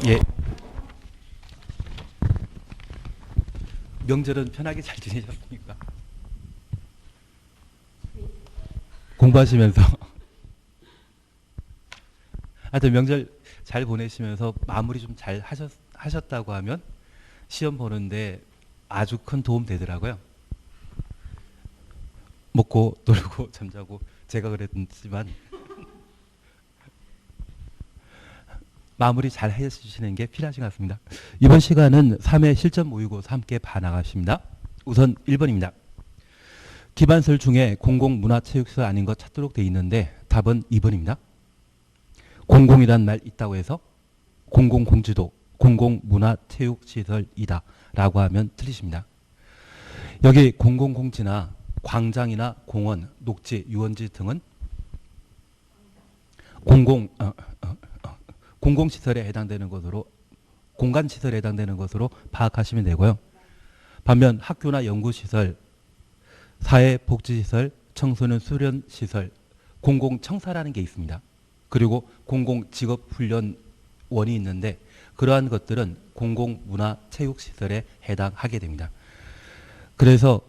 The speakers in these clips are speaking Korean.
예. 명절은 편하게 잘 지내셨습니까? 공부하시면서 하여튼 명절 잘 보내시면서 마무리 좀 잘 하셨다고 하면 시험 보는데 아주 큰 도움 되더라고요. 먹고 놀고 잠자고 제가 그랬지만 마무리 잘 해주시는 게 필요하신 것 같습니다. 이번 시간은 3회 실전 모의고사 함께 봐나가십니다. 우선 1번입니다. 기반설 중에 공공문화체육시설 아닌 것 찾도록 돼 있는데 답은 2번입니다. 공공이란 말 있다고 해서 공공공지도 공공문화체육시설이다 라고 하면 틀리십니다. 여기 공공공지나 광장이나 공원, 녹지, 유원지 등은 공공시설에 해당되는 것으로 공간시설에 해당되는 것으로 파악하시면 되고요. 반면 학교나 연구시설, 사회복지시설, 청소년 수련시설, 공공청사라는 게 있습니다. 그리고 공공직업훈련원이 있는데 그러한 것들은 공공문화체육시설에 해당하게 됩니다. 그래서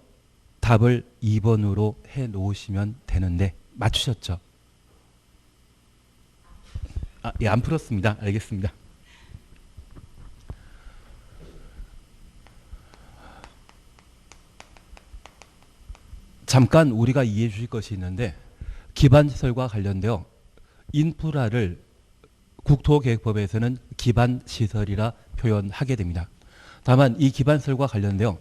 답을 2번으로 해놓으시면 되는데 맞추셨죠? 예, 안 풀었습니다. 알겠습니다. 잠깐 우리가 이해해 주실 것이 있는데 기반시설과 관련되어 인프라를 국토계획법에서는 기반시설이라 표현하게 됩니다. 다만 이 기반시설과 관련되어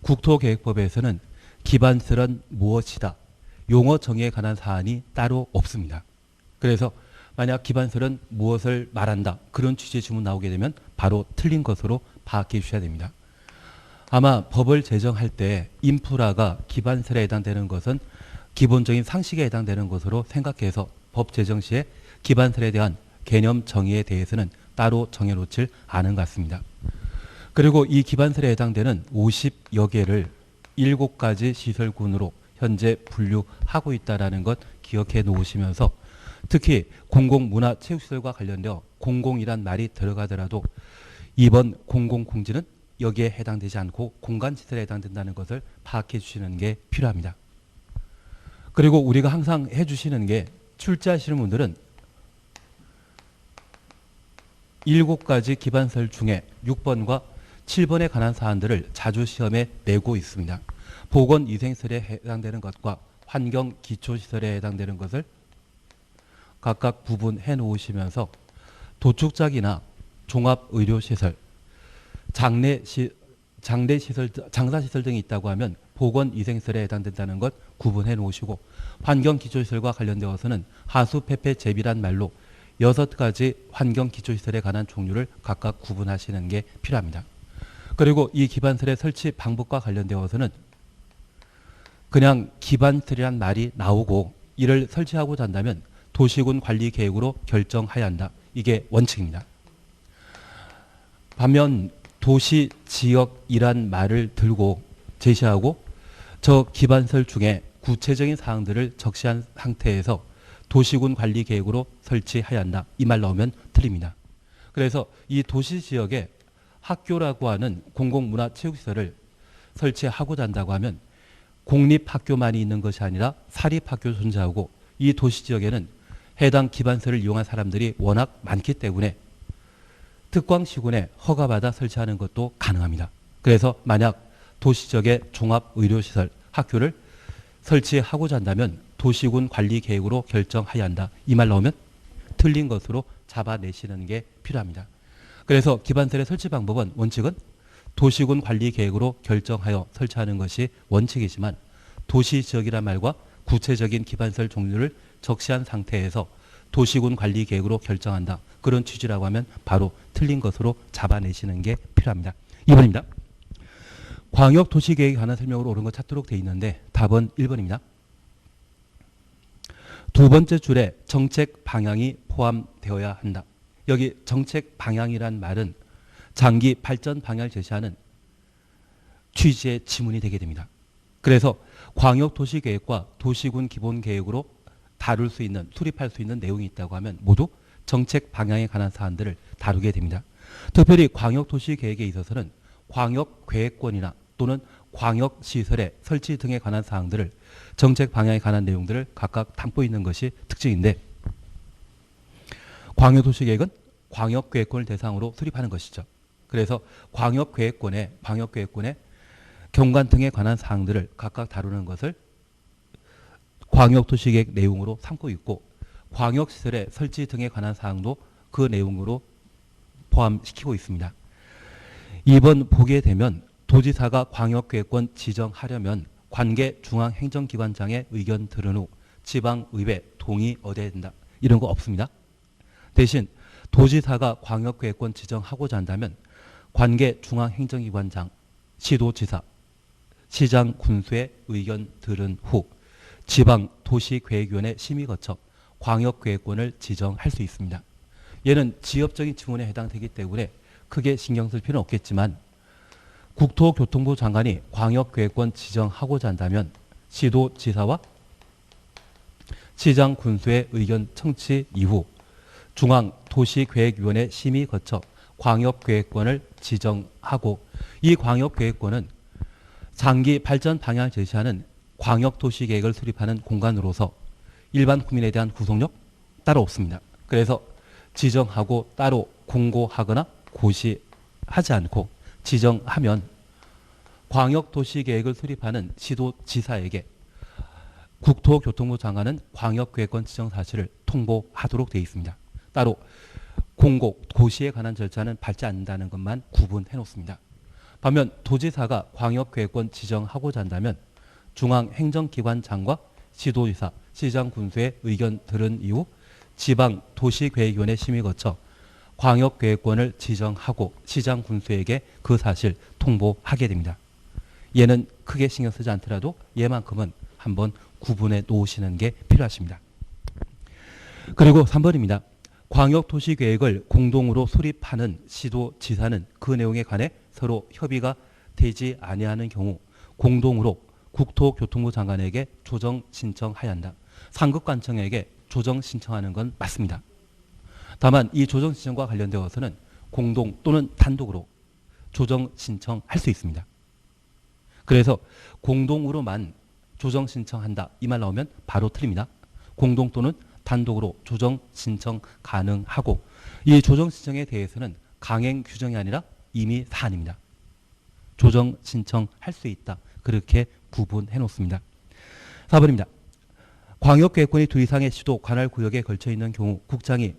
국토계획법에서는 기반시설은 무엇이다. 용어 정의에 관한 사안이 따로 없습니다. 그래서 만약 기반시설은 무엇을 말한다. 그런 취지의 질문 나오게 되면 바로 틀린 것으로 파악해 주셔야 됩니다. 아마 법을 제정할 때 인프라가 기반시설에 해당되는 것은 기본적인 상식에 해당되는 것으로 생각해서 법 제정 시에 기반시설에 대한 개념 정의에 대해서는 따로 정해놓질 않은 것 같습니다. 그리고 이 기반시설에 해당되는 50여 개를 7가지 시설군으로 현재 분류하고 있다는 것 기억해 놓으시면서 특히 공공문화체육시설과 관련되어 공공이란 말이 들어가더라도 이번 공공공지는 여기에 해당되지 않고 공간시설에 해당된다는 것을 파악해 주시는 게 필요합니다. 그리고 우리가 항상 해주시는 게 출제하시는 분들은 7가지 기반시설 중에 6번과 7번에 관한 사안들을 자주 시험에 내고 있습니다. 보건위생시설에 해당되는 것과 환경기초시설에 해당되는 것을 각각 구분해 놓으시면서 도축작이나 종합의료시설, 장례시설, 장사시설 등이 있다고 하면 보건위생시설에 해당된다는 것 구분해 놓으시고 환경기초시설과 관련되어서는 하수폐폐제비란 말로 6가지 환경기초시설에 관한 종류를 각각 구분하시는 게 필요합니다. 그리고 이 기반시설의 설치 방법과 관련되어서는 그냥 기반시설이란 말이 나오고 이를 설치하고자 한다면 도시군 관리 계획으로 결정해야 한다. 이게 원칙입니다. 반면 도시 지역이란 말을 들고 제시하고 저 기반시설 중에 구체적인 사항들을 적시한 상태에서 도시군 관리 계획으로 설치해야 한다. 이 말 나오면 틀립니다. 그래서 이 도시 지역에 학교라고 하는 공공문화체육시설을 설치하고자 한다고 하면 공립학교만이 있는 것이 아니라 사립학교 존재하고 이 도시 지역에는 해당 기반시설을 이용한 사람들이 워낙 많기 때문에 특광시군에 허가받아 설치하는 것도 가능합니다. 그래서 만약 도시 지역에 종합의료시설, 학교를 설치하고자 한다면 도시군 관리 계획으로 결정해야 한다. 이 말 나오면 틀린 것으로 잡아내시는 게 필요합니다. 그래서 기반시설의 설치 방법은 원칙은 도시군 관리 계획으로 결정하여 설치하는 것이 원칙이지만 도시 지역이란 말과 구체적인 기반시설 종류를 적시한 상태에서 도시군 관리 계획으로 결정한다. 그런 취지라고 하면 바로 틀린 것으로 잡아내시는 게 필요합니다. 2번입니다. 광역도시계획에 관한 설명으로 옳은 것 찾도록 되어 있는데 답은 1번입니다. 두 번째 줄에 정책 방향이 포함되어야 한다. 여기 정책 방향이란 말은 장기 발전 방향을 제시하는 취지의 지문이 되게 됩니다. 그래서 광역도시계획과 도시군 기본계획으로 다룰 수 있는, 수립할 수 있는 내용이 있다고 하면 모두 정책 방향에 관한 사안들을 다루게 됩니다. 특별히 광역도시계획에 있어서는 광역계획권이나 또는 광역시설의 설치 등에 관한 사항들을 정책 방향에 관한 내용들을 각각 담고 있는 것이 특징인데 광역도시계획은 광역계획권을 대상으로 수립하는 것이죠. 그래서 광역계획권의 경관 등에 관한 사항들을 각각 다루는 것을 광역도시계획 내용으로 삼고 있고 광역시설의 설치 등에 관한 사항도 그 내용으로 포함시키고 있습니다. 이번 보게 되면 도지사가 광역계획권 지정하려면 관계 중앙행정기관장의 의견 들은 후 지방의회 동의 얻어야 된다. 이런 거 없습니다. 대신 도지사가 광역계획권 지정하고자 한다면 관계 중앙행정기관장, 시도지사, 시장 군수의 의견 들은 후 지방도시계획위원회 심의 거쳐 광역계획권을 지정할 수 있습니다. 얘는 지역적인 지문에 해당되기 때문에 크게 신경 쓸 필요는 없겠지만 국토교통부 장관이 광역계획권 지정하고자 한다면 시도지사와 시장 군수의 의견 청취 이후 중앙도시계획위원회 심의 거쳐 광역계획권을 지정하고 이 광역계획권은 장기 발전 방향을 제시하는 광역도시계획을 수립하는 공간으로서 일반 국민에 대한 구속력 따로 없습니다. 그래서 지정하고 따로 공고하거나 고시하지 않고 지정하면 광역도시계획을 수립하는 시도지사에게 국토교통부 장관은 광역계획권 지정 사실을 통보하도록 되어 있습니다. 따로 공고, 고시에 관한 절차는 밟지 않는다는 것만 구분해 놓습니다. 반면 도지사가 광역계획권 지정하고자 한다면 중앙행정기관장과 시도지사, 시장군수의 의견 들은 이후 지방도시계획위원회 심의 거쳐 광역계획권을 지정하고 시장군수에게 그 사실 통보하게 됩니다. 얘는 크게 신경 쓰지 않더라도 얘만큼은 한번 구분해 놓으시는 게 필요하십니다. 그리고 3번입니다. 광역도시계획을 공동으로 수립하는 시도지사는 그 내용에 관해 서로 협의가 되지 아니하는 경우 공동으로 국토교통부 장관에게 조정 신청해야 한다. 상급관청에게 조정 신청하는 건 맞습니다. 다만 이 조정 신청과 관련되어서는 공동 또는 단독으로 조정 신청할 수 있습니다. 그래서 공동으로만 조정 신청한다 이 말 나오면 바로 틀립니다. 공동 또는 단독으로 조정 신청 가능하고 이 조정 신청에 대해서는 강행 규정이 아니라 임의 사안입니다. 조정 신청할 수 있다. 그렇게 구분해 놓습니다. 4번입니다. 광역계획권이 두 이상의 시도 관할 구역에 걸쳐 있는 경우 국장이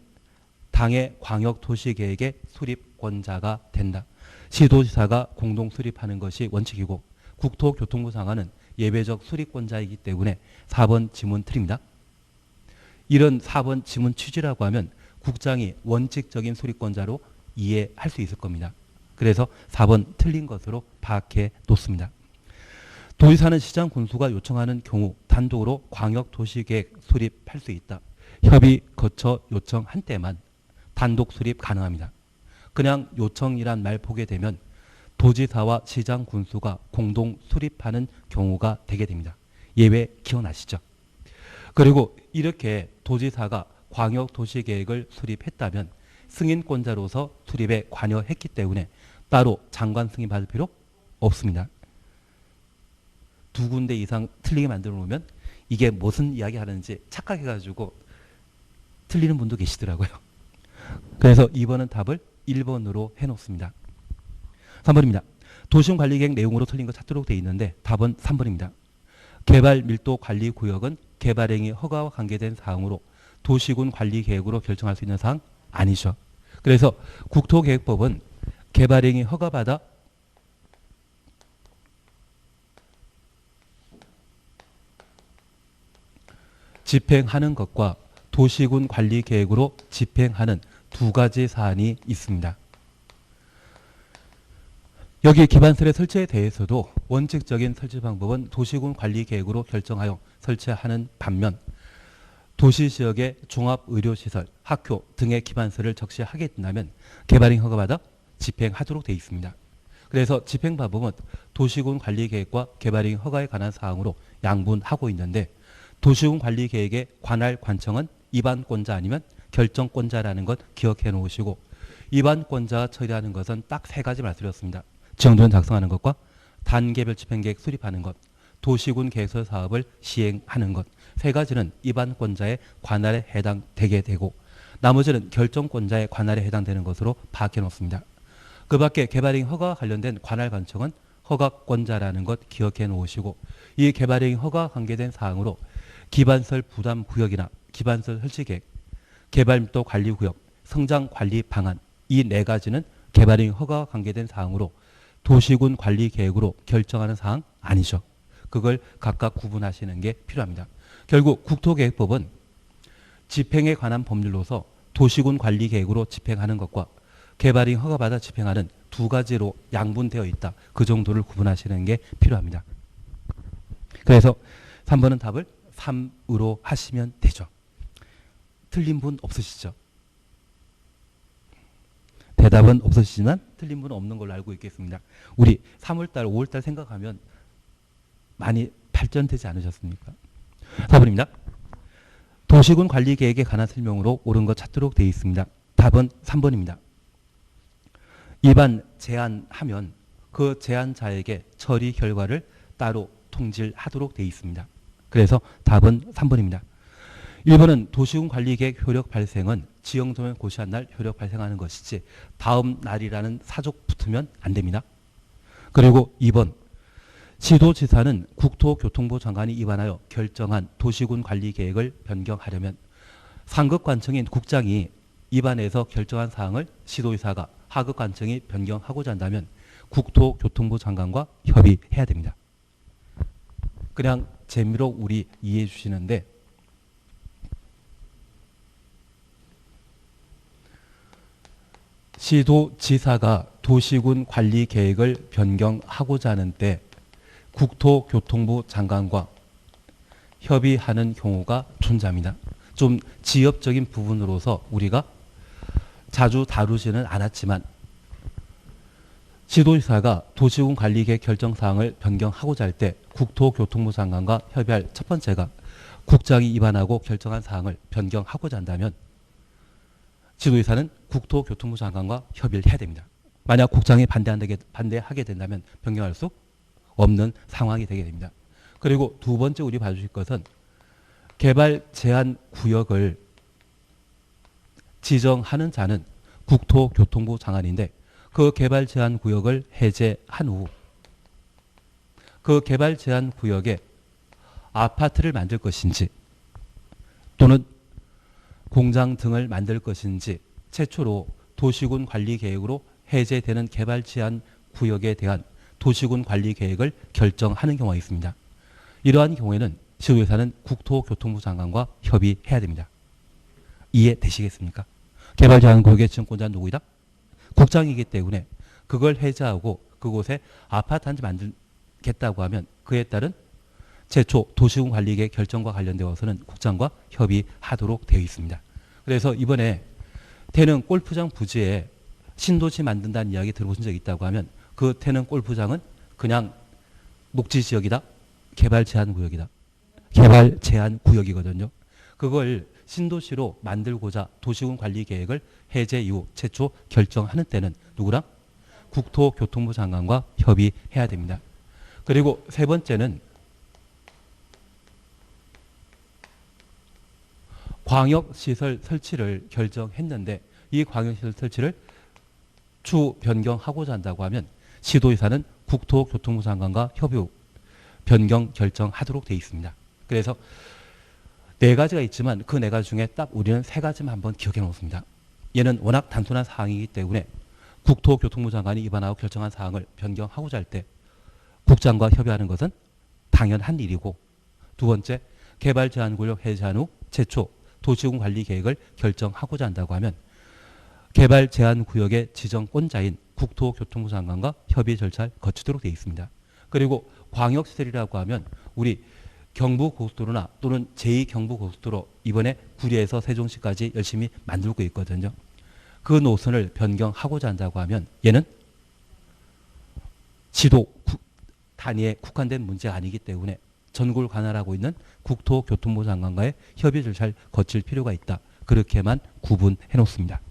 당의 광역도시계획의 수립권자가 된다. 시도지사가 공동 수립하는 것이 원칙이고 국토교통부 장관은 예외적 수립권자이기 때문에 4번 지문 틀립니다. 이런 4번 지문 취지라고 하면 국장이 원칙적인 수립권자로 이해할 수 있을 겁니다. 그래서 4번 틀린 것으로 파악해 놓습니다. 도지사는 시장 군수가 요청하는 경우 단독으로 광역도시계획 수립할 수 있다. 협의 거쳐 요청한 때만 단독 수립 가능합니다. 그냥 요청이란 말 보게 되면 도지사와 시장 군수가 공동 수립하는 경우가 되게 됩니다. 예외 기억나시죠? 그리고 이렇게 도지사가 광역도시계획을 수립했다면 승인권자로서 수립에 관여했기 때문에 따로 장관 승인 받을 필요 없습니다. 두 군데 이상 틀리게 만들어 놓으면 이게 무슨 이야기 하는지 착각해가지고 틀리는 분도 계시더라고요. 그래서 2번은 답을 1번으로 해놓습니다. 3번입니다. 도시군관리계획 내용으로 틀린 거 찾도록 되어 있는데 답은 3번입니다. 개발밀도관리구역은 개발행위 허가와 관계된 사항으로 도시군관리계획으로 결정할 수 있는 사항 아니죠. 그래서 국토계획법은 개발행위 허가받아 집행하는 것과 도시군 관리 계획으로 집행하는 두 가지 사안이 있습니다. 여기 기반설의 설치에 대해서도 원칙적인 설치 방법은 도시군 관리 계획으로 결정하여 설치하는 반면 도시지역의 종합의료시설, 학교 등의 기반설을 적시하게 된다면 개발행 허가받아 집행하도록 되어 있습니다. 그래서 집행 방법은 도시군 관리 계획과 개발행 허가에 관한 사항으로 양분하고 있는데 도시군 관리 계획의 관할 관청은 입안권자 아니면 결정권자라는 것 기억해 놓으시고 입안권자가 처리하는 것은 딱 세 가지 말씀드렸습니다. 지형도면 작성하는 것과 단계별 집행계획 수립하는 것, 도시군 개설 사업을 시행하는 것. 세 가지는 입안권자의 관할에 해당되게 되고 나머지는 결정권자의 관할에 해당되는 것으로 파악해 놓습니다. 그 밖에 개발행위 허가와 관련된 관할 관청은 허가권자라는 것 기억해 놓으시고 이 개발행위 허가와 관계된 사항으로 기반설 부담 구역이나 기반설 설치계획, 개발밀도 관리구역, 성장관리 방안 이 네 가지는 개발행위 허가와 관계된 사항으로 도시군 관리계획으로 결정하는 사항 아니죠. 그걸 각각 구분하시는 게 필요합니다. 결국 국토계획법은 집행에 관한 법률로서 도시군 관리계획으로 집행하는 것과 개발행위 허가받아 집행하는 두 가지로 양분되어 있다. 그 정도를 구분하시는 게 필요합니다. 그래서 3번은 답을 3으로 하시면 되죠. 틀린 분 없으시죠? 대답은 없으시지만 틀린 분은 없는 걸로 알고 있겠습니다. 우리 3월달, 5월달 생각하면 많이 발전되지 않으셨습니까? 4번입니다. 도시군 관리계획에 관한 설명으로 옳은 것 찾도록 되어 있습니다. 답은 3번입니다. 입안 제안하면 그 제안자에게 처리 결과를 따로 통지하도록 되어 있습니다. 그래서 답은 3번입니다. 1번은 도시군 관리계획 효력 발생은 지형도면 고시한 날 효력 발생하는 것이지 다음 날이라는 사족 붙으면 안 됩니다. 그리고 2번 시도지사는 국토교통부 장관이 입안하여 결정한 도시군 관리계획을 변경하려면 상급관청인 국장이 입안해서 결정한 사항을 시도지사가 하급관청이 변경하고자 한다면 국토교통부 장관과 협의해야 됩니다. 그냥 재미로 우리 이해해 주시는데 시도지사가 도시군 관리계획을 변경하고자 하는 때 국토교통부 장관과 협의하는 경우가 존재합니다. 좀 지엽적인 부분으로서 우리가 자주 다루지는 않았지만 시도지사가 도시군 관리계획 결정사항을 변경하고자 할 때 국토교통부 장관과 협의할 첫 번째가 국장이 입안하고 결정한 사항을 변경하고자 한다면 지도지사는 국토교통부 장관과 협의를 해야 됩니다. 만약 국장이 반대하게 된다면 변경할 수 없는 상황이 되게 됩니다. 그리고 두 번째 우리 봐주실 것은 개발 제한 구역을 지정하는 자는 국토교통부 장관인데 그 개발 제한 구역을 해제한 후 그 개발 제한 구역에 아파트를 만들 것인지 또는 공장 등을 만들 것인지 최초로 도시군 관리계획으로 해제되는 개발 제한 구역에 대한 도시군 관리계획을 결정하는 경우가 있습니다. 이러한 경우에는 시도지사는 국토교통부 장관과 협의해야 됩니다. 이해되시겠습니까? 개발 제한 구역의 지정권자는 누구이다? 국장이기 때문에 그걸 해제하고 그곳에 아파트 한 채 만들겠다고 하면 그에 따른 최초 도시군 관리계획 결정과 관련되어서는 국장과 협의하도록 되어 있습니다. 그래서 이번에 태릉 골프장 부지에 신도시 만든다는 이야기 들어보신 적 있다고 하면 그 태릉 골프장은 그냥 녹지지역이다. 개발 제한 구역이다. 개발 제한 구역이거든요. 그걸 신도시로 만들고자 도시군 관리계획을 해제 이후 최초 결정하는 때는 누구랑? 국토교통부 장관과 협의해야 됩니다. 그리고 세 번째는 광역시설 설치를 결정했는데 이 광역시설 설치를 추 변경하고자 한다고 하면 시도지사는 국토교통부 장관과 협의 후 변경 결정하도록 되어 있습니다. 그래서 네 가지가 있지만 그 네 가지 중에 딱 우리는 세 가지만 한번 기억해 놓습니다. 얘는 워낙 단순한 사항이기 때문에 국토교통부 장관이 입안하고 결정한 사항을 변경하고자 할 때 국장과 협의하는 것은 당연한 일이고 두 번째 개발 제한구역 해제한 후 최초 도시군 관리계획을 결정하고자 한다고 하면 개발 제한구역의 지정권자인 국토교통부 장관과 협의 절차를 거치도록 되어 있습니다. 그리고 광역시설이라고 하면 우리 경부고속도로나 또는 제2경부고속도로 이번에 구리에서 세종시까지 열심히 만들고 있거든요. 그 노선을 변경하고자 한다고 하면 얘는 지도 단위에 국한된 문제가 아니기 때문에 전국을 관할하고 있는 국토교통부 장관과의 협의 절차를 거칠 필요가 있다. 그렇게만 구분해 놓습니다.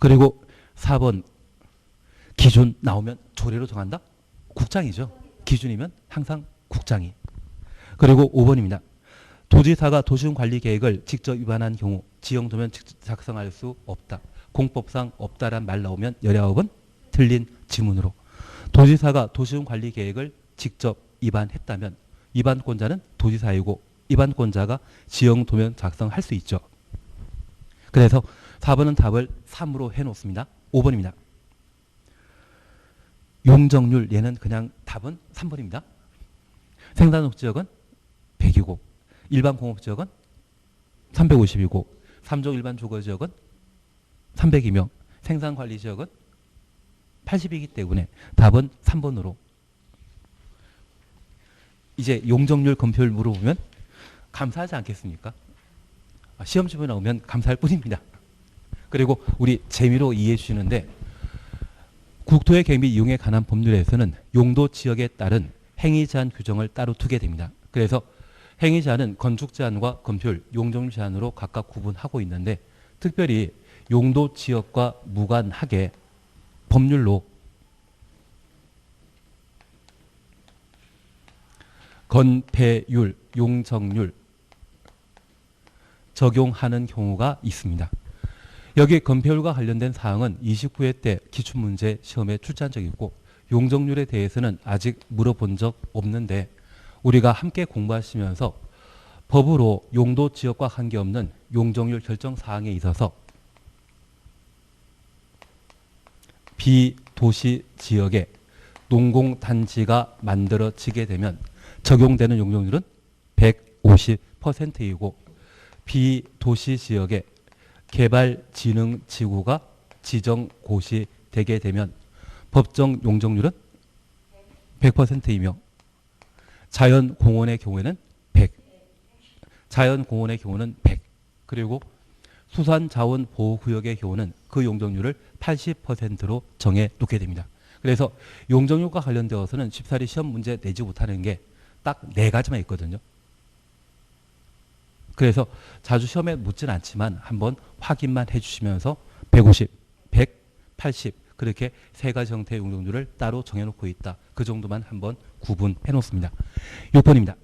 그리고 4번 기준 나오면 조례로 정한다? 국장이죠. 기준이면 항상 국장이. 그리고 5번입니다. 도지사가 도시군관리계획을 직접 위반한 경우 지형도면 작성할 수 없다. 공법상 없다란 말 나오면 19번 틀린 지문으로. 도지사가 도시군관리계획을 직접 위반했다면 위반권자는 도지사이고 위반권자가 지형도면 작성할 수 있죠. 그래서 4번은 답을 3으로 해놓습니다. 5번입니다. 용적률 얘는 그냥 답은 3번입니다. 생산목지역은 100이고 일반 공업지역은 350이고 3종 일반 주거지역은 300이며 생산관리지역은 80이기 때문에 답은 3번으로. 이제 용적률 검표를 물어보면 감사하지 않겠습니까? 시험지문에 나오면 감사할 뿐입니다. 그리고 우리 재미로 이해해 주시는데 국토의 계획 및 이용에 관한 법률에서는 용도 지역에 따른 행위 제한 규정을 따로 두게 됩니다. 그래서 행위 제한은 건축 제한과 건폐율, 용적률 제한으로 각각 구분하고 있는데 특별히 용도 지역과 무관하게 법률로 건폐율, 용적률 적용하는 경우가 있습니다. 여기 건폐율과 관련된 사항은 29회 때 기출문제 시험에 출제한 적이 있고 용적률에 대해서는 아직 물어본 적 없는데 우리가 함께 공부하시면서 법으로 용도 지역과 관계없는 용적률 결정 사항에 있어서 비도시 지역에 농공단지가 만들어지게 되면 적용되는 용적률은 150%이고 비도시 지역에 개발진흥지구가 지정고시되게 되면 법정 용적률은 100%이며 자연공원의 경우에는 100, 자연공원의 경우는 100, 그리고 수산자원보호구역의 경우는 그 용적률을 80%로 정해 놓게 됩니다. 그래서 용적률과 관련되어서는 쉽사리 시험 문제 내지 못하는 게 딱 4가지만 있거든요. 그래서 자주 시험에 묻지는 않지만 한번 확인만 해주시면서 150, 100, 80 그렇게 3가지 형태의 용적률을 따로 정해놓고 있다. 그 정도만 한번 구분해 놓습니다. 6번입니다.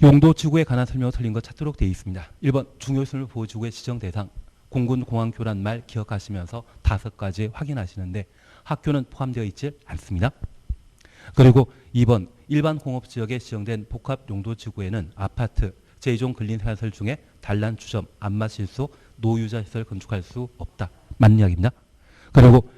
용도지구에 관한 설명을 틀린 것 찾도록 되어 있습니다. 1번 중요시설 보호지구의 지정 대상 공군공학교란 말 기억하시면서 5가지 확인하시는데 학교는 포함되어 있지 않습니다. 그리고 2번 일반 공업지역에 지정된 복합용도지구에는 아파트, 제2종 근린생활시설 중에 단란주점, 안마실소, 노유자시설 건축할 수 없다. 맞는 이야기입니다. 그리고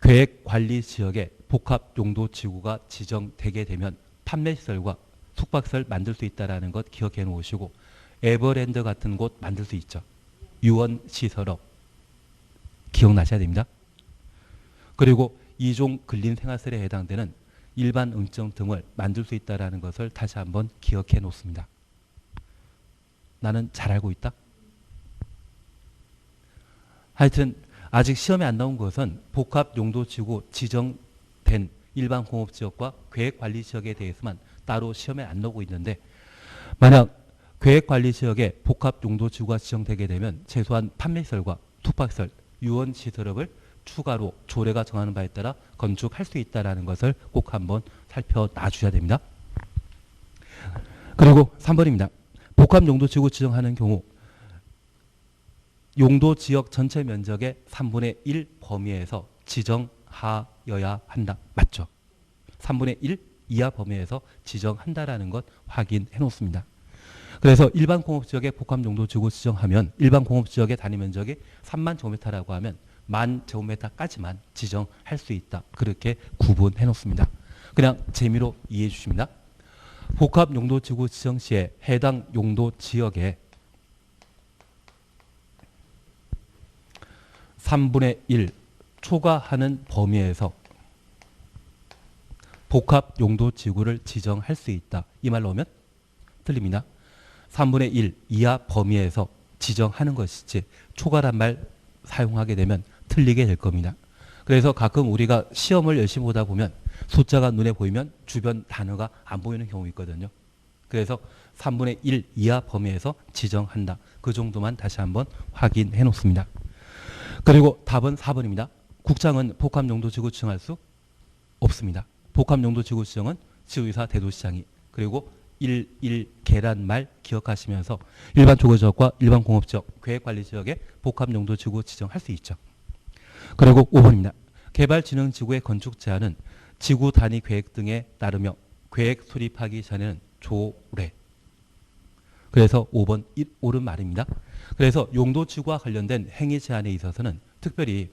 계획관리지역에 복합용도지구가 지정되게 되면 판매시설과 숙박시설 만들 수 있다는 것 기억해 놓으시고 에버랜드 같은 곳 만들 수 있죠. 유원시설업 기억나셔야 됩니다. 그리고 2종 근린생활시설에 해당되는 일반 음식점 등을 만들 수 있다는 것을 다시 한번 기억해 놓습니다. 나는 잘 알고 있다? 하여튼 아직 시험에 안 나온 것은 복합용도지구 지정된 일반 공업지역과 계획관리지역에 대해서만 따로 시험에 안 나오고 있는데 만약 계획관리지역에 복합용도지구가 지정되게 되면 최소한 판매시설과 숙박시설, 유원시설업을 추가로 조례가 정하는 바에 따라 건축할 수 있다는 것을 꼭 한번 살펴놔 주셔야 됩니다. 그리고 3번입니다. 복합용도지구 지정하는 경우 용도지역 전체 면적의 3분의 1 범위에서 지정하여야 한다. 맞죠? 3분의 1 이하 범위에서 지정한다라는 것 확인해 놓습니다. 그래서 일반 공업지역에 복합용도지구 지정하면 일반 공업지역의 단위 면적이 3만 제곱미터라고 하면 1만 제곱미터까지만 지정할 수 있다. 그렇게 구분해 놓습니다. 그냥 재미로 이해해 주십니다. 복합용도지구 지정 시에 해당 용도지역에 3분의 1 초과하는 범위에서 복합용도지구를 지정할 수 있다. 이 말로 하면 틀립니다. 3분의 1 이하 범위에서 지정하는 것이지 초과란 말 사용하게 되면 틀리게 될 겁니다. 그래서 가끔 우리가 시험을 열심히 보다 보면 숫자가 눈에 보이면 주변 단어가 안 보이는 경우 있거든요. 그래서 3분의 1 이하 범위에서 지정한다. 그 정도만 다시 한번 확인해 놓습니다. 그리고 답은 4번입니다. 국장은 복합용도지구 지정할 수 없습니다. 복합용도지구 지정은 지도의사 대도시장이 그리고 1 계란 말 기억하시면서 일반 주거지역과 일반 공업지역, 계획관리지역에 복합용도지구 지정할 수 있죠. 그리고 5번입니다. 개발진흥지구의 건축 제한은 지구 단위 계획 등에 따르며 계획 수립하기 전에는 조례. 그래서 5번 옳은 말입니다. 그래서 용도지구와 관련된 행위 제한에 있어서는 특별히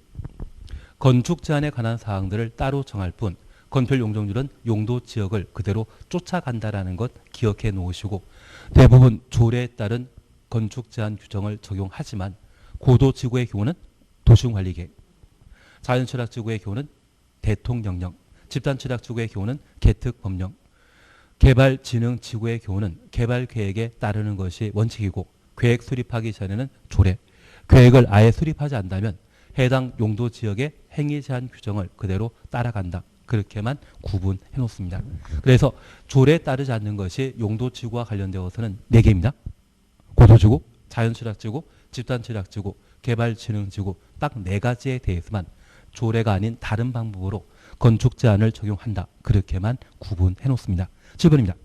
건축 제한에 관한 사항들을 따로 정할 뿐 건설 용적률은 용도지역을 그대로 쫓아간다라는 것 기억해 놓으시고 대부분 조례에 따른 건축 제한 규정을 적용하지만 고도지구의 경우는 도시관리계획, 자연취락지구의 경우는 대통령령, 집단취락지구의 경우는 개특법령, 개발진흥지구의 경우는 개발계획에 따르는 것이 원칙이고 계획 수립하기 전에는 조례, 계획을 아예 수립하지 않는다면 해당 용도지역의 행위제한 규정을 그대로 따라간다. 그렇게만 구분해 놓습니다. 그래서 조례에 따르지 않는 것이 용도지구와 관련되어서는 4개입니다. 고도지구, 자연취락지구, 집단취락지구, 개발진흥지구 딱 4가지에 대해서만 조례가 아닌 다른 방법으로 건축 제한을 적용한다. 그렇게만 구분해 놓습니다. 7번입니다.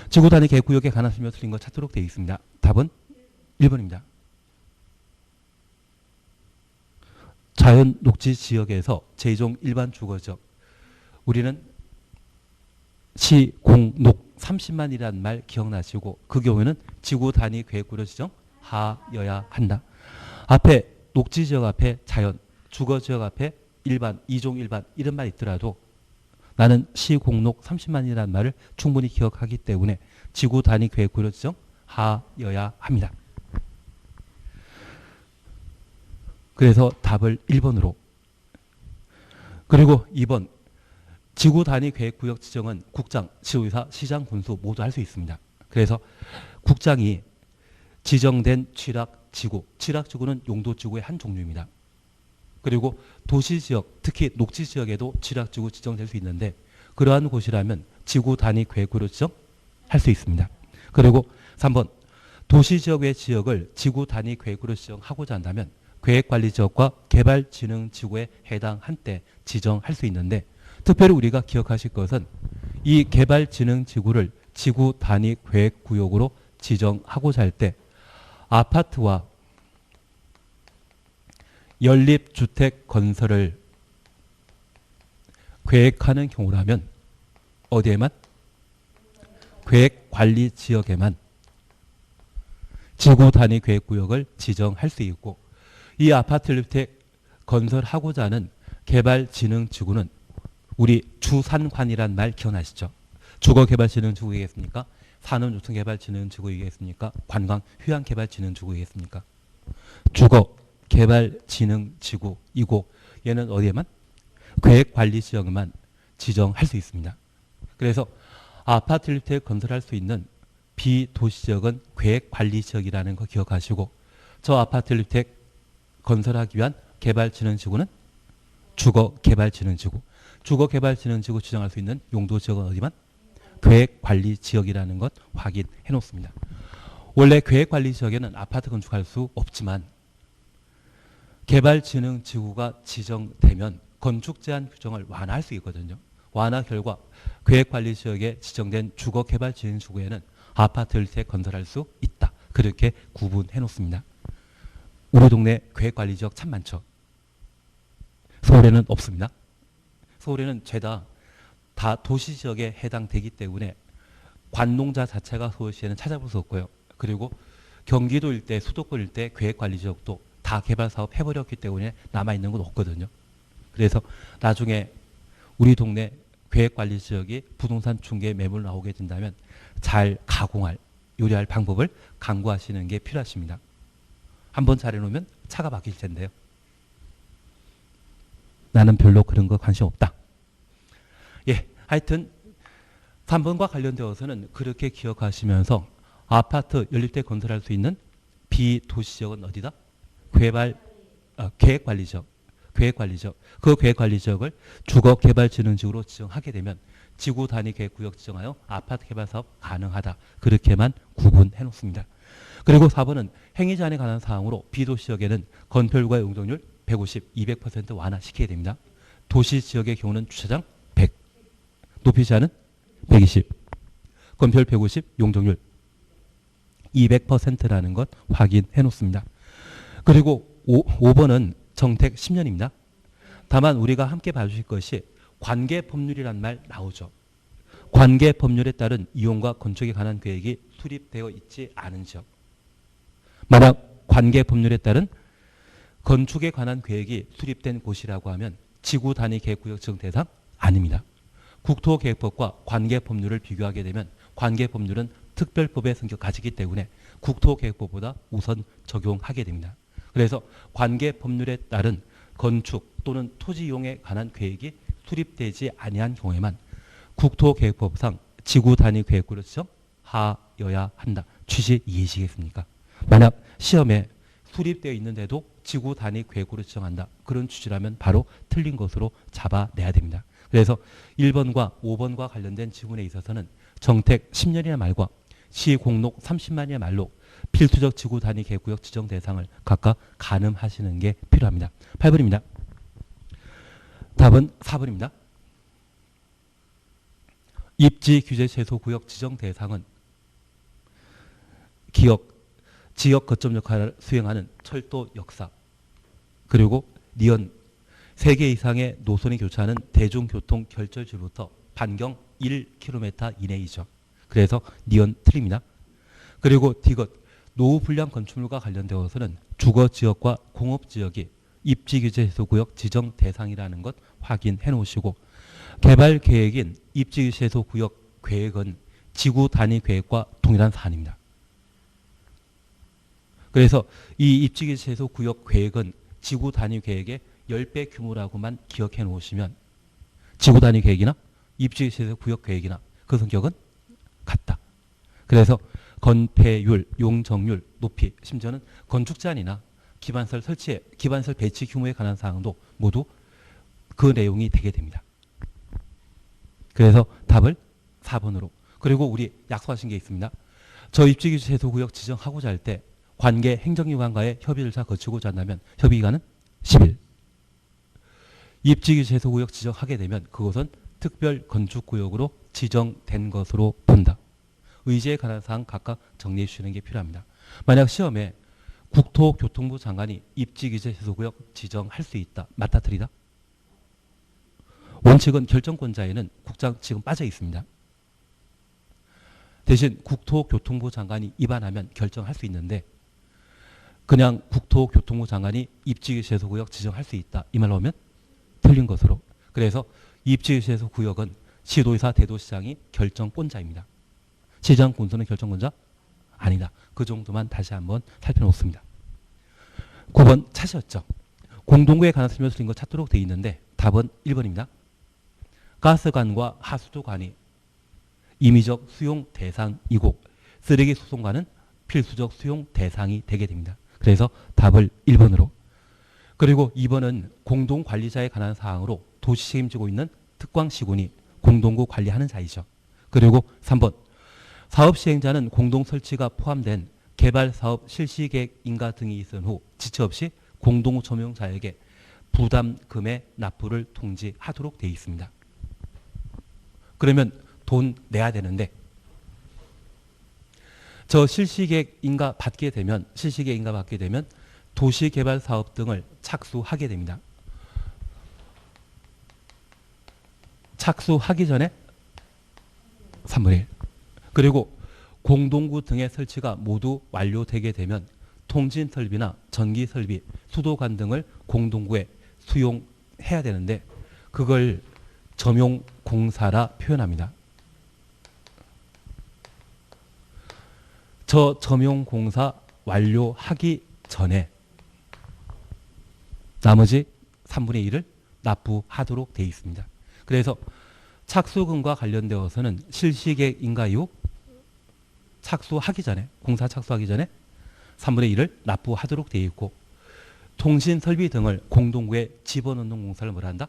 지구 단위 계획구역에 관한 설명 틀린 것 찾도록 되어 있습니다. 답은 1번입니다. 자연 녹지 지역에서 제2종 일반 주거지역 우리는 시공녹 30만이라는 말 기억나시고 그 경우에는 지구 단위 계획구역 지정하여야 한다. 앞에 녹지지역 앞에 자연, 주거지역 앞에 일반, 2종 일반 이런 말 있더라도 나는 시공녹 30만이라는 말을 충분히 기억하기 때문에 지구 단위 계획구역 지정하여야 합니다. 그래서 답을 1번으로. 그리고 2번 지구 단위 계획구역 지정은 국장, 지도의사, 시장, 군수 모두 할 수 있습니다. 그래서 국장이 지정된 취락지구, 취락지구는 용도지구의 한 종류입니다. 그리고 도시지역, 특히 녹지지역에도 취락지구 지정될 수 있는데 그러한 곳이라면 지구 단위 계획구역 지정할 수 있습니다. 그리고 3번 도시지역의 지역을 지구 단위 계획구역 지정하고자 한다면 계획관리지역과 개발진흥지구에 해당한 때 지정할 수 있는데 특별히 우리가 기억하실 것은 이 개발진흥지구를 지구 단위 계획구역으로 지정하고자 할 때 아파트와 연립주택 건설을 계획하는 경우라면 어디에만? 계획관리지역에만 지구 단위 계획구역을 지정할 수 있고 이 아파트 주택 건설하고자 하는 개발진흥지구는 우리 주산관이란 말 기억나시죠? 주거개발진흥지구이겠습니까? 산업요통개발진흥지구이겠습니까? 관광 휴양개발진흥지구이겠습니까? 주거개발진흥지구이고 얘는 어디에만? 계획관리지역에만 지정할 수 있습니다. 그래서 아파트 주택 건설할 수 있는 비도시지역은 계획관리지역이라는 거 기억하시고 저 아파트 주택 건설하기 위한 개발진흥지구는 주거개발진흥지구. 주거개발진흥지구 지정할 수 있는 용도지역은 어디만? 계획관리지역이라는 것 확인해 놓습니다. 원래 계획관리지역에는 아파트 건축할 수 없지만 개발진흥지구가 지정되면 건축제한 규정을 완화할 수 있거든요. 완화 결과 계획관리지역에 지정된 주거개발진흥지구에는 아파트 주택 건설할 수 있다. 그렇게 구분해 놓습니다. 우리 동네 계획관리지역 참 많죠. 서울에는 없습니다. 서울에는 죄다 다 도시지역에 해당되기 때문에 관농자 자체가 서울시에는 찾아볼 수 없고요. 그리고 경기도 일대, 수도권 일대 계획관리지역도 다 개발사업 해버렸기 때문에 남아있는 건 없거든요. 그래서 나중에 우리 동네 계획관리지역이 부동산 중개 매물 나오게 된다면 잘 가공할, 요리할 방법을 강구하시는 게 필요하십니다. 한번 잘해놓으면 차가 바뀔 텐데요. 나는 별로 그런 거 관심 없다. 예, 하여튼 3번과 관련되어서는 그렇게 기억하시면서 아파트 연립대 건설할 수 있는 비도시지역은 어디다? 계획관리지역. 계획관리지역. 그 계획관리지역을 주거개발진흥지구로 지정하게 되면 지구 단위 계획구역 지정하여 아파트 개발 사업 가능하다. 그렇게만 구분해 놓습니다. 그리고 4번은 행위제한에 관한 사항으로 비도시지역에는 건폐율과 용적률 150, 200% 완화시켜야 됩니다. 도시 지역의 경우는 주차장 100, 높이 제한은 120, 건폐율 150, 용적률 200%라는 것 확인해 놓습니다. 그리고 5번은 정택 10년입니다. 다만 우리가 함께 봐주실 것이 관계법률이란 말 나오죠. 관계법률에 따른 이용과 건축에 관한 계획이 수립되어 있지 않은 지역. 만약 관계법률에 따른 건축에 관한 계획이 수립된 곳이라고 하면 지구 단위 계획구역 지정 대상 아닙니다. 국토계획법과 관계법률을 비교하게 되면 관계법률은 특별법의 성격 가지기 때문에 국토계획법보다 우선 적용하게 됩니다. 그래서 관계법률에 따른 건축 또는 토지 이용에 관한 계획이 수립되지 아니한 경우에만 국토계획법상 지구 단위 계획구를 지정하여야 한다. 취지 이해지겠습니까? 만약 시험에 수립되어 있는데도 지구 단위 계획구를 지정한다. 그런 취지라면 바로 틀린 것으로 잡아내야 됩니다. 그래서 1번과 5번과 관련된 지문에 있어서는 정택 10년이라는 말과 시공록 30만이라는 말로 필수적 지구 단위 계획구역 지정 대상을 각각 가늠하시는 게 필요합니다. 8번입니다. 답은 4번입니다. 입지 규제 최소 구역 지정 대상은 지역 거점 역할을 수행하는 철도 역사, 그리고 니언 3개 이상의 노선이 교차하는 대중교통 결절지로부터 반경 1km 이내이죠. 그래서 니언 틀립니다. 그리고 디귿 노후 불량 건축물과 관련되어서는 주거지역과 공업지역이 입지규제 해소구역 지정 대상이라는 것 확인해 놓으시고, 개발계획인 입지규제 해소구역 계획은 지구 단위 계획과 동일한 사안입니다. 그래서 이 입지규제 해소구역 계획은 지구 단위 계획의 10배 규모라고만 기억해 놓으시면 지구 단위 계획이나 입지규제 해소구역 계획이나 그 성격은 같다. 그래서 건폐율, 용적률, 높이, 심지어는 건축 제한이나 기반설 설치에, 기반설 배치 규모에 관한 사항도 모두 그 내용이 되게 됩니다. 그래서 답을 4번으로. 그리고 우리 약속하신 게 있습니다. 저 입지규제 해소구역 지정하고자 할 때 관계 행정기관과의 협의 절차 거치고자 한다면 협의 기간은 10일. 입지규제 해소구역 지정하게 되면 그것은 특별 건축구역으로 지정된 것으로 본다. 의제에 관한 사항 각각 정리해 주시는 게 필요합니다. 만약 시험에 국토교통부 장관이 입지규제 해소구역 지정할 수 있다. 맞다 틀리다? 원칙은 결정권자에는 국장 지금 빠져 있습니다. 대신 국토교통부 장관이 위반하면 결정할 수 있는데 그냥 국토교통부 장관이 입지규제 해소구역 지정할 수 있다. 이 말로 하면 틀린 것으로. 그래서 입지규제 해소구역은 시도의사 대도시장이 결정권자입니다. 시장 군수는 결정권자 아니다. 그 정도만 다시 한번 살펴놓습니다. 9번 찾으셨죠? 공동구에 관한 설명을 드린 거 찾도록 되어 있는데 답은 1번입니다. 가스관과 하수도관이 임의적 수용 대상이고 쓰레기 수송관은 필수적 수용 대상이 되게 됩니다. 그래서 답을 1번으로. 그리고 2번은 공동관리자에 관한 사항으로 도시 책임지고 있는 특광시군이 공동구 관리하는 자이죠. 그리고 3번 사업 시행자는 공동 설치가 포함된 개발 사업 실시 계획 인가 등이 있은 후 지체 없이 공동 점용자에게 부담금의 납부를 통지하도록 되어 있습니다. 그러면 돈 내야 되는데 저 실시계획 인가 받게 되면 도시개발 사업 등을 착수하게 됩니다. 착수하기 전에 3분의 1. 그리고 공동구 등의 설치가 모두 완료되게 되면 통신설비나 전기설비, 수도관 등을 공동구에 수용해야 되는데 그걸 점용공사라 표현합니다. 저 점용공사 완료하기 전에 나머지 3분의 1을 납부하도록 되어 있습니다. 그래서 착수금과 관련되어서는 실시계획 인가 이후 착수하기 전에, 공사 착수하기 전에 3분의 1을 납부하도록 되어 있고, 통신설비 등을 공동구에 집어넣는 공사를 뭐라 한다?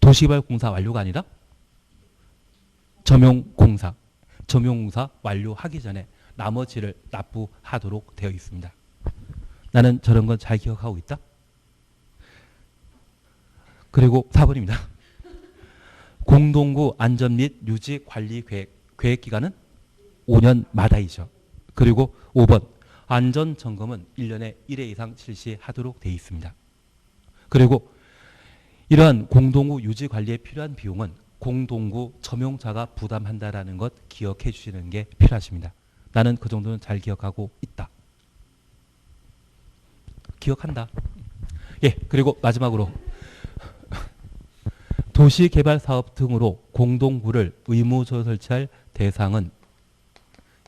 도시개발공사 완료가 아니라 점용공사 완료하기 전에 나머지를 납부하도록 되어 있습니다. 나는 저런 건 잘 기억하고 있다. 그리고 4번입니다. 공동구 안전 및 유지 관리 계획 기간은 5년마다이죠. 그리고 5번 안전 점검은 1년에 1회 이상 실시하도록 되어 있습니다. 그리고 이러한 공동구 유지 관리에 필요한 비용은 공동구 점용자가 부담한다라는 것 기억해 주시는 게 필요하십니다. 나는 그 정도는 잘 기억하고 있다. 기억한다. 예, 그리고 마지막으로 도시개발사업 등으로 공동구를 의무적으로 설치할 대상은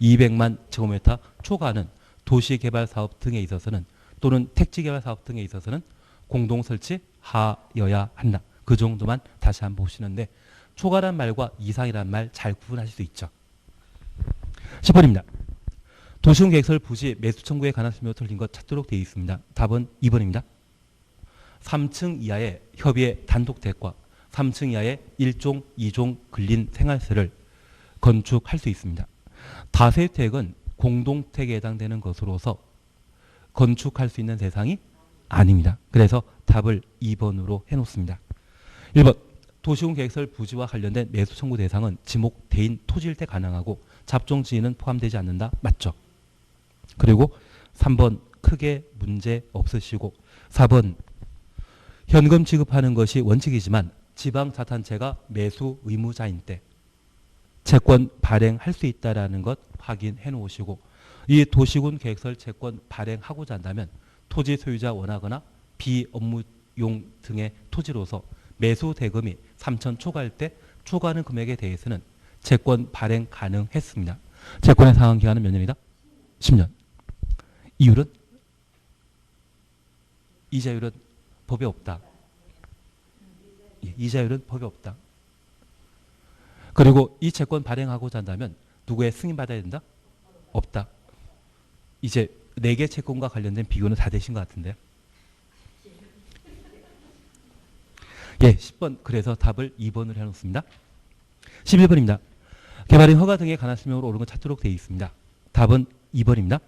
200만 제곱미터 초과하는 도시개발사업 등에 있어서는 또는 택지개발사업 등에 있어서는 공동설치하여야 한다. 그 정도만 다시 한번 보시는데 초과란 말과 이상이란 말 잘 구분하실 수 있죠. 10번입니다. 도시군 계획설 부지 매수 청구에 관한 설명이 틀린 것 찾도록 되어 있습니다. 답은 2번입니다. 3층 이하의 협의의 단독택과 3층 이하의 1종, 2종 근린 생활세를 건축할 수 있습니다. 다세택은 공동택에 해당되는 것으로서 건축할 수 있는 대상이 아닙니다. 그래서 답을 2번으로 해놓습니다. 1번 도시군 계획설 부지와 관련된 매수 청구 대상은 지목 대인 토지일 때 가능하고 잡종 지위는 포함되지 않는다. 맞죠? 그리고 3번 크게 문제 없으시고 4번 현금 지급하는 것이 원칙이지만 지방자탄체가 매수 의무자인 때 채권 발행할 수 있다는 것 확인해 놓으시고 이 도시군 계획설 채권 발행하고자 한다면 토지 소유자 원하거나 비업무용 등의 토지로서 매수 대금이 3천 초과할 때 초과하는 금액에 대해서는 채권 발행 가능했습니다. 채권의 상환 기간은 몇 년이다? 10년. 이율은? 이자율은 법에 없다. 이자율은 법에 없다. 그리고 이 채권 발행하고자 한다면 누구의 승인받아야 된다? 없다. 이제 4개 채권과 관련된 비교는 다 되신 것 같은데요. 예, 10번 그래서 답을 2번으로 해놓습니다. 11번입니다. 개발인 허가 등에 관한 설명으로 옳은 것 찾도록 되어 있습니다. 답은 2번입니다.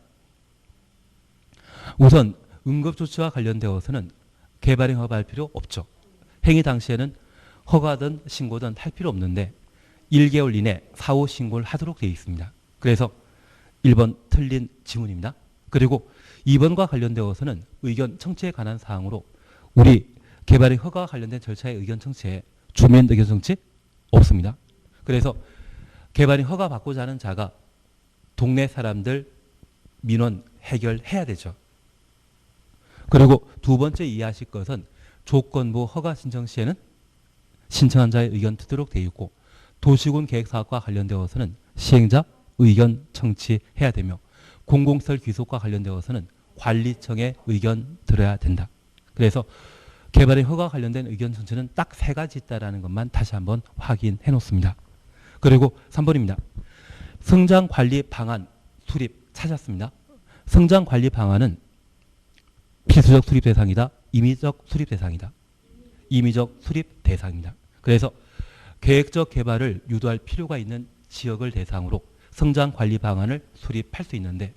우선 응급조치와 관련되어서는 개발인 허가할 필요 없죠. 행위 당시에는 허가든 신고든 할 필요 없는데 1개월 이내 사후 신고를 하도록 되어 있습니다. 그래서 1번 틀린 지문입니다. 그리고 2번과 관련되어서는 의견 청취에 관한 사항으로 우리 개발인 허가와 관련된 절차의 의견 청취에 주민 의견 청취 없습니다. 그래서 개발인 허가 받고자 하는 자가 동네 사람들 민원 해결해야 되죠. 그리고 두 번째 이해하실 것은 조건부 허가 신청 시에는 신청한 자의 의견 듣도록 되어 있고 도시군 계획사업과 관련되어서는 시행자 의견 청취해야 되며 공공시설 귀속과 관련되어서는 관리청의 의견 들어야 된다. 그래서 개발의 허가 관련된 의견 청취는 딱 3가지 있다는 것만 다시 한번 확인해 놓습니다. 그리고 3번입니다. 성장관리 방안 수립 찾았습니다. 성장관리 방안은 필수적 수립 대상이다. 임의적 수립 대상이다. 임의적 수립 대상입니다. 그래서 계획적 개발을 유도할 필요가 있는 지역을 대상으로 성장관리 방안을 수립할 수 있는데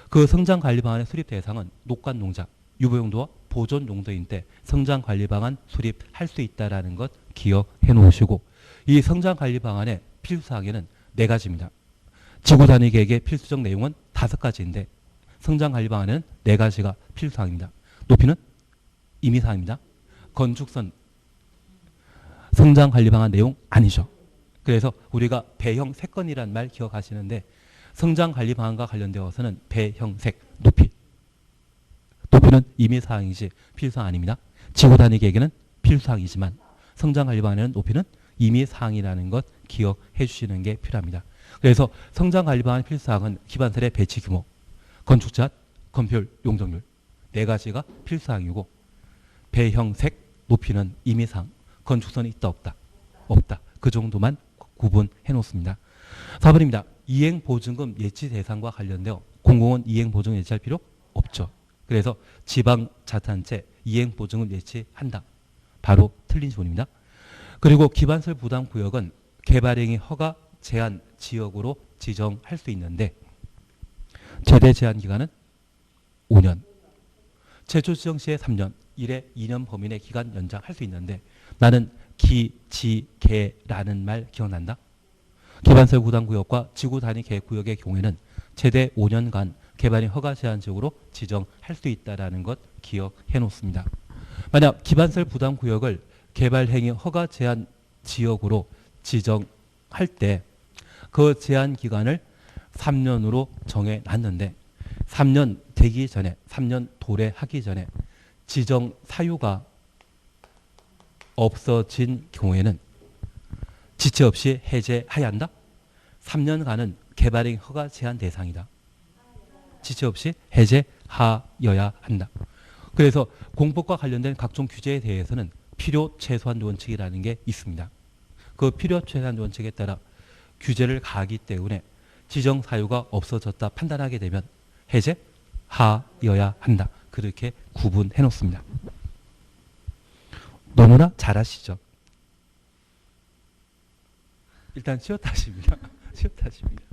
그 성장관리 방안의 수립 대상은 녹관 농장, 유보용도와 보존 용도인 때 성장관리 방안 수립할 수 있다는 것 기억해 놓으시고 이 성장관리 방안의 필수사항에는 4가지입니다. 지구단위 계획의 필수적 내용은 5가지인데 성장관리 방안에는 4가지가 필수사항입니다. 높이는 임의사항입니다. 건축선 성장관리 방안 내용 아니죠. 그래서 우리가 배형색건이라는 말 기억하시는데 성장관리 방안과 관련되어서는 배형색, 높이는 임의사항이지 필수사항 아닙니다. 지구단위 계획에는 필수사항이지만 성장관리 방안에는 높이는 임의사항이라는 것 기억해 주시는 게 필요합니다. 그래서 성장관리 방안 필수사항은 기반설의 배치 규모, 건축자, 건폐율, 용적률 4가지가 필수사항이고 배형색, 높이는 임의사항, 건축선이 있다 없다? 없다. 그 정도만 구분해 놓습니다. 4번입니다. 이행보증금 예치 대상과 관련되어 공공은 이행보증금 예치할 필요 없죠. 그래서 지방자탄체 이행보증금 예치한다. 바로 틀린 지문입니다. 그리고 기반설 부담구역은 개발행위 허가 제한 지역으로 지정할 수 있는데 최대 제한 기간은 5년. 최초 지정 시에 3년, 1에 2년 범위 내 기간 연장할 수 있는데 나는 기지개라는 말 기억난다? 기반설 구당구역과 지구 단위 계획구역의 경우에는 최대 5년간 개발이 허가 제한 지역으로 지정할 수 있다는 것 기억해 놓습니다. 만약 기반설 부담구역을 개발행위 허가 제한 지역으로 지정할 때 그 제한 기간을 3년으로 정해 놨는데 3년 되기 전에 3년 도래하기 전에 지정 사유가 없어진 경우에는 지체 없이 해제해야 한다. 3년간은 개발행 허가 제한 대상이다. 지체 없이 해제하여야 한다. 그래서 공법과 관련된 각종 규제에 대해서는 필요 최소한 원칙이라는 게 있습니다. 그 필요 최소한 원칙에 따라 규제를 가하기 때문에 지정 사유가 없어졌다 판단하게 되면 해제하여야 한다. 그렇게 구분해 놓습니다. 너무나 잘하시죠? 일단 시어타십니다. 시어타십니다.